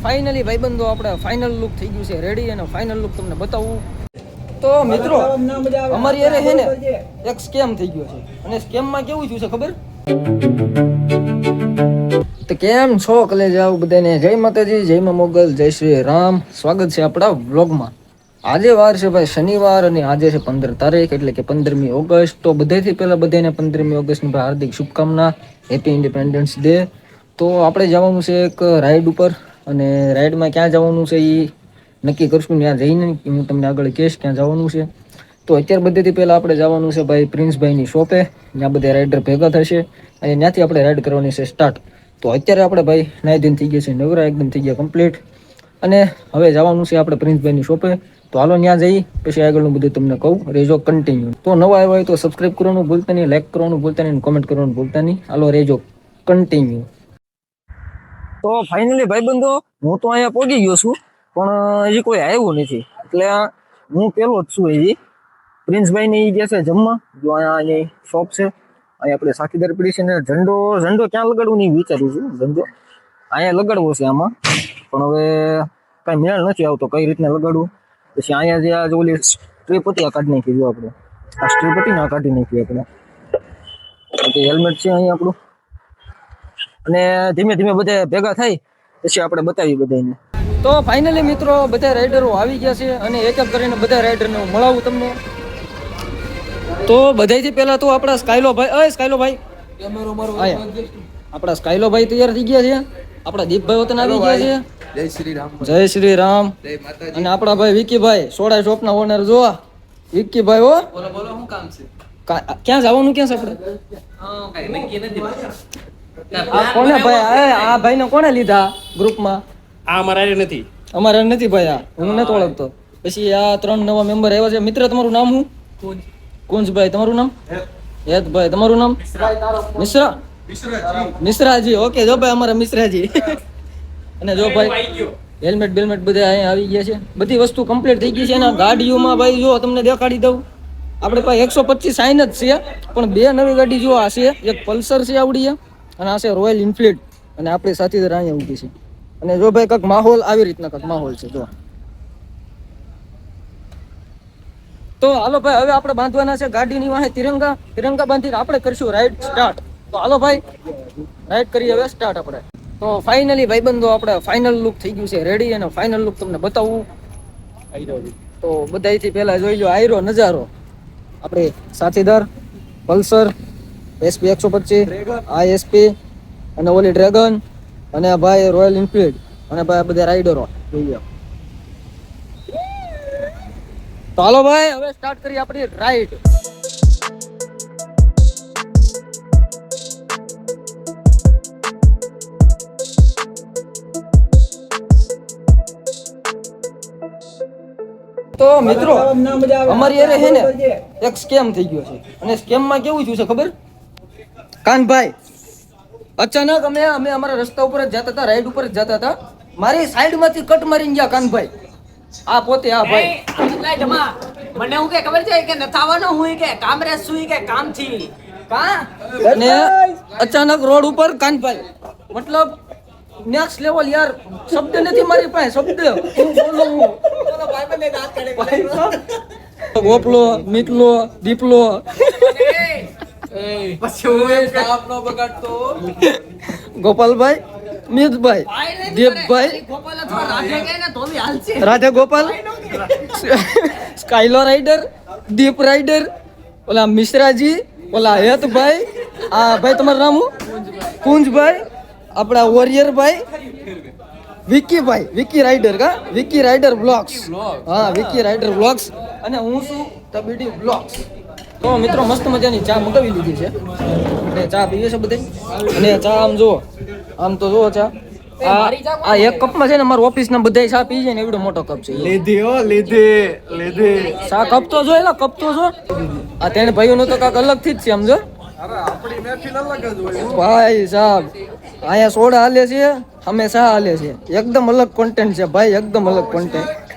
Finally ભાઈબંધો આપણે final look થઈ ગયું છે રેડી અને ફાઇનલ લુક તમને બતાવું તો મિત્રો અમારી અરે છે ને એક સ્કેમ થઈ ગયો છે અને સ્કેમમાં કેવું થયું છે ખબર તો કેમ છો કલેજાઓ બધાને જય માતાજી જય મા મોગલ જય શ્રી રામ સ્વાગત છે આપણા વ્લોગમાં આજે વાર છે ભાઈ શનિવાર અને આજે છે 15 તારીખ એટલે કે 15મી ઓગસ્ટ તો બધાથી પહેલા બધાને 15મી ઓગસ્ટની હાર્દિક શુભકામના હેપી ઇન્ડિપેન્ડન્સ ડે તો આપણે જવાનું છે એક રાઈડ ઉપર અને રાઈડમાં ક્યાં જવાનું છે એ નક્કી કરશું ત્યાં જઈને હું તમને આગળ કહીશ ક્યાં જવાનું છે તો અત્યારે બધેથી પહેલાં આપણે જવાનું છે ભાઈ પ્રિન્સભાઈની શોપે ત્યાં બધા રાઇડર ભેગા થશે અને ત્યાંથી આપણે રાઈડ કરવાની છે સ્ટાર્ટ તો અત્યારે આપણે ભાઈ નાઈ દિન થઈ ગયા છે નવરા એકદમ થઈ ગયા કમ્પ્લીટ અને હવે જવાનું છે આપણે પ્રિન્સભાઈની શોપે તો હાલો ત્યાં જઈ પછી આગળનું બધું તમને કહું રેજો કન્ટિન્યુ તો નવા આવ્યા હોય તો સબસ્ક્રાઈબ કરવાનું ભૂલતા નહીં લાઈક કરવાનું ભૂલતા નહીં કોમેન્ટ કરવાનું ભૂલતા નહીં હાલો રેજો કન્ટિન્યુ તો ફાઇનલી ભાઈબંધો હું તો અહીંયા પહોંચી ગયો છું પણ હજી કોઈ આવ્યું નથી એટલે હું પેલો જ છું હજી પ્રિન્સભાઈ ને ગયા છે જમવા જો અહીંયા શોપ છે અહીંયા આપણે સાથીદાર પડી છે ને ઝંડો ક્યાં લગાડવું નહીં વિચારું છું ઝંડો અહીંયા લગાડવો છે આમાં પણ હવે કાંઈ મેળ નથી આવતો કઈ રીતના લગાડવું પછી અહીંયા જે આ ઓલી સ્ટ્રીપ હતી આ કાઢી નાખી દો આપણે આ સ્ટ્રીપ હતી ને આ કાઢી નાખી આપણે હેલ્મેટ છે અહીંયા આપણું અને ધીમે ધીમે બધા ભેગા થાય પછી આપણે બતાવી બધાને તો ફાઇનલી મિત્રો બધા રાઇડરો આવી ગયા છે અને એક એક કરીને બધા રાઇડરને હું મળાવું તમને તો બધાથી પહેલા તો આપણા સ્કાયલો ભાઈ આપણા સ્કાયલો ભાઈ તૈયાર થઈ ગયા છે આપણા દીપભાઈ વતન આવી ગયા છે જય શ્રી રામ અને આપણા ભાઈ વિકીભાઈ સોડા શોપ ના ઓનર જોવા વિકીભાઈ હો બોલો શું કામ છે ક્યાં જવાનું ક્યાં છે આપણે કોને ભાઈ આ ભાઈ ને કોને લીધા ગ્રુપમાં અમારા નથી ભાઈ આ હું નથી ઓળખતો પછી આ 3 નવા મેમ્બર આવ્યા છે મિત્ર તમારું નામ શું કુંજભાઈ તમારું નામ હેતભાઈ તમારું નામ મિશ્રાજી ઓકે જો ભાઈ અમારા મિશ્રાજી અને જો ભાઈ હેલ્મેટ બેલ્મેટ બધા અહીંયા આવી ગયા છે બધી વસ્તુ કમ્પ્લીટ થઈ ગઈ છે અને ગાડીઓમાં ભાઈ જો તમને દેખાડી દઉં આપણે પાસે 125 સાઈન જ છે પણ બે નવી ગાડી જો આ છે એક પલ્સર છે આવડી અને આ છે રોયલ એનફિલ્ડ અને આપણી સાથીદાર અહીંયા ઊભી છે અને જો ભાઈ કંઈક માહોલ આવી રીતના કંઈક માહોલ છે જો તો હાલો ભાઈ હવે આપણે બાંધવાના છે ગાડીની વાહે તિરંગા બાંધીને આપણે કરશું રાઈડ સ્ટાર્ટ તો હાલો ભાઈ રાઈડ કરીએ હવે સ્ટાર્ટ આપણે તો ફાઇનલી ભાઈબંધો આપણે ફાઇનલ લુક થઈ ગયું છે રેડી અને ફાઇનલ લુક તમને બતાવું તો બધાથી પહેલા જોઈ લો આયરો નજારો આપણે સાથીદાર પલ્સર SP 125 ISP અને ઓલી ડ્રેગન અને ભાઈ રોયલ એનફિલ્ડ અને ભાઈ બધા રાઇડરો જોઈએ તો હાલો ભાઈ હવે સ્ટાર્ટ કરીએ આપણી રાઈડ તો મિત્રો અમારી અરે છે ને એક સ્કેમ થઈ ગયો છે અને સ્કેમમાં કેવું થયું છે ખબર કાનભાઈ અચાનક અમે અમારા રસ્તા ઉપર જ જતા હતા રાઈડ ઉપર જ જતા હતા મારી સાઈડ માંથી કટ મારીને ગયા કાનભાઈ આ પોતે આ ભાઈ મને હું કે ખબર છે કે નથાવાનો હું કે કામરેજ સુઈ કે કામ થી કા અને અચાનક રોડ ઉપર કાનભાઈ મતલબ નેક્સ્ટ લેવલ યાર શબ્દ નથી મારી પાસે શબ્દ હું બોલું બોલો ભાઈ મને દાંત કાઢે ગોપલો નીકલો દીપલો પછી હું એમ આપનો બગાડતો ગોપાલભાઈ મિતભાઈ દેવભાઈ ગોપાલ અથવા રાધે કે ને તો બી હાલ છે રાધે ગોપાલ સ્કાયલો રાઇડર દીપ રાઇડર ઓલા મિશ્રાજી ઓલા હેતભાઈ આ ભાઈ તમારું નામ કુંજભાઈ આપણા વોરિયર ભાઈ Vicky rider Vicky rider blogs હા વિકી રાઇડર બ્લોગ્સ અને હું છું તબીડી બ્લોગ્સ તો મિત્રો મસ્ત મજાની ચા મંગાવી લીધી છે એટલે ચા પીએ છે બધે અને ચા આમ જુઓ આમ તો જુઓ ચા આ એક કપમાં છે ને અમારા ઓફિસના બધા ચા પી જાય ને એવડો મોટો કપ છે લીધી ચા કપ તો જો એલા કપ તો જો આ ત્રણ ભાઈઓનો તો કાંક અલગથી જ છે આમ જો ભાઈ સાહેબ અહીંયા સોડા હાલે છે અમે ચા હાલે છે એકદમ અલગ કોન્ટેન્ટ છે ભાઈ એકદમ અલગ કોન્ટેન્ટ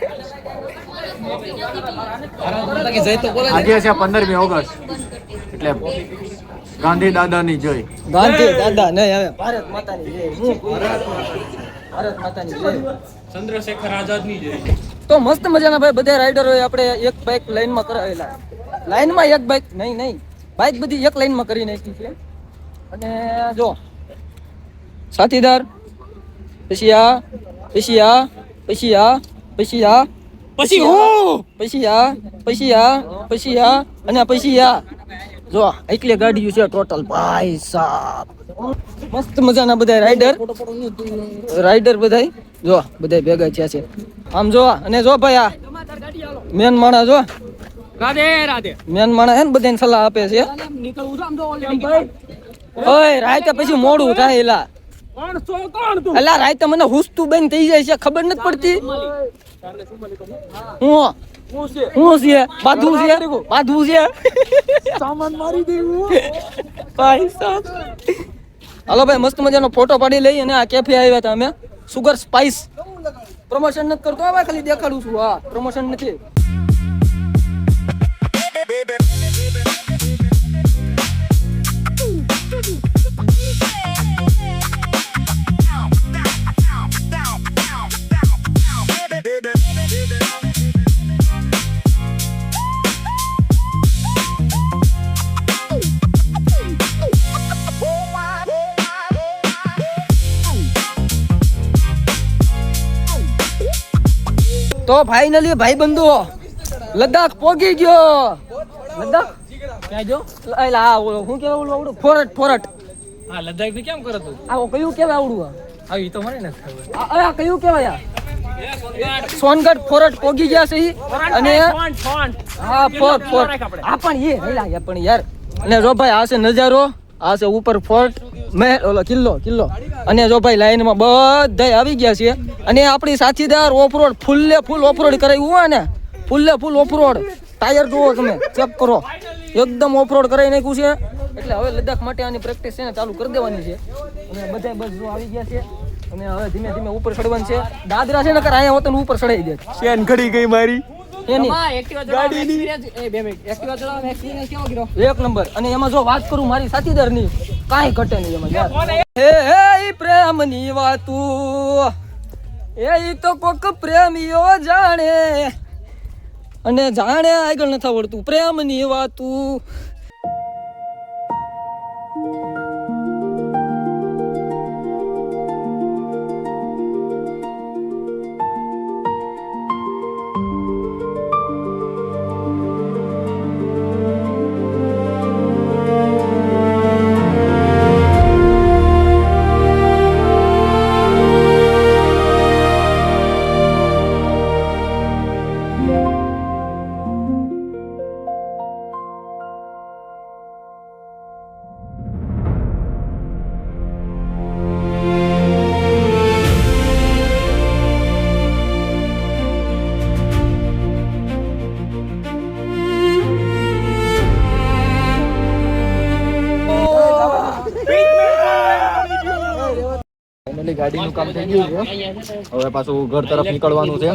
આજે છે 15મી ઓગસ્ટ એટલે ગાંધી દાદાની જય ગાંધી દાદા નહીં હવે ભારત માતાની જય ભારત માતાની જય. ચંદ્રશેખર આઝાદની જય. તો મસ્ત મજાના ભાઈ બધા રાઇડરોએ આપણે એક બાઇક લાઈનમાં કરાવેલા. લાઈનમાં એક બાઇક નહીં બાઇક બધી એક લાઈનમાં કરી નાખી છે. અને જો સાથીદાર પછી આ પછી આ પછી આ પછી આ પછી હું પછી આ પછી આ પછી આ અને પછી આ જો એટલી ગાડીઓ છે ટોટલ ભાઈ સાહેબ. મસ્ત મજાના બધા રાઇડર બધા જો બધા ભેગા થયા છે આમ જો. અને જો ભાઈ આ મેન માણસ જો રાધે રાધે. મેન માણસ હે ને બધાને સલાહ આપે છે. નીકળવું છે આમ તો ઓલી. ઓય રાતે પછી મોડું થાય એલા. કોણ તું? એલા રાતે મને હુસતું બંધ થઈ જાય છે ખબર નથી પડતી. હું છે બાધું છે સામાન મારી દેવું. ભાઈ સાહેબ. હાલો ભાઈ મસ્ત મજાનો ફોટો પાડી લઈ અને આ કેફે આવ્યા હતા અમે સુગર સ્પાઈસ. પ્રમોશન નથી કરતો હવે ખાલી દેખાડું છું. હા પ્રમોશન નથી. તો ફાઇનલી ભાઈ બંધુ લદ્દાખ પહોંચી ગયો. લદ્દાખ ક્યાં જો? એલા આ ઓલો શું કહેવાય ઓલું આવડું ફોરટ હા લદ્દાખ ને કેમ કરતું? આ કયું કહેવાય આવડું હા ઈ તો મને નથી ખબર. આ કયું કહેવાય સોનગઢ ફોરટ પહોંચી ગયા છે ઈ. અને હા ફોર્ટ આ પણ એ હેલા એ પણ યાર. અને જો ભાઈ આ છે નજારો આ છે ઉપર ફોર્ટ મહેલ ઓલો કિલ્લો અને જો ભાઈ લાઈનમાં બધા આવી ગયા છે. અને આપણી સાથીદાર ઓફરોડ ફૂલ ઓફરોડ કરાવ્યું હોય ને ફૂલ ઓફરોડ ટાયર જુઓ તમે ચેક કરો એકદમ ઓફરોડ કરાવી નાખ્યું છે. એટલે હવે લદ્દાખ માટે આની પ્રેક્ટિસ છે ને ચાલુ કરી દેવાની છે. અને બધા બસ જો આવી ગયા છે અને હવે ધીમે ધીમે ઉપર ચડવાનું છે. દાદરા છે ને કર અહીંયા હોતન ઉપર ચડાઈ દે. ચેન ઘડી ગઈ મારી. એની એક નંબર. અને એમાં જો વાત કરું મારી સાથીદારની કાંઈ ઘટે નહીં એમાં યાર. હે પ્રેમની વાતું એ તો કોક પ્રેમીઓ જાણે અને જાણે આગળ નથી આવડતું પ્રેમની વાતું. ગાડીનું કામ થઈ ગયું છે. હવે પાછું ઘર તરફ નીકળવાનું છે.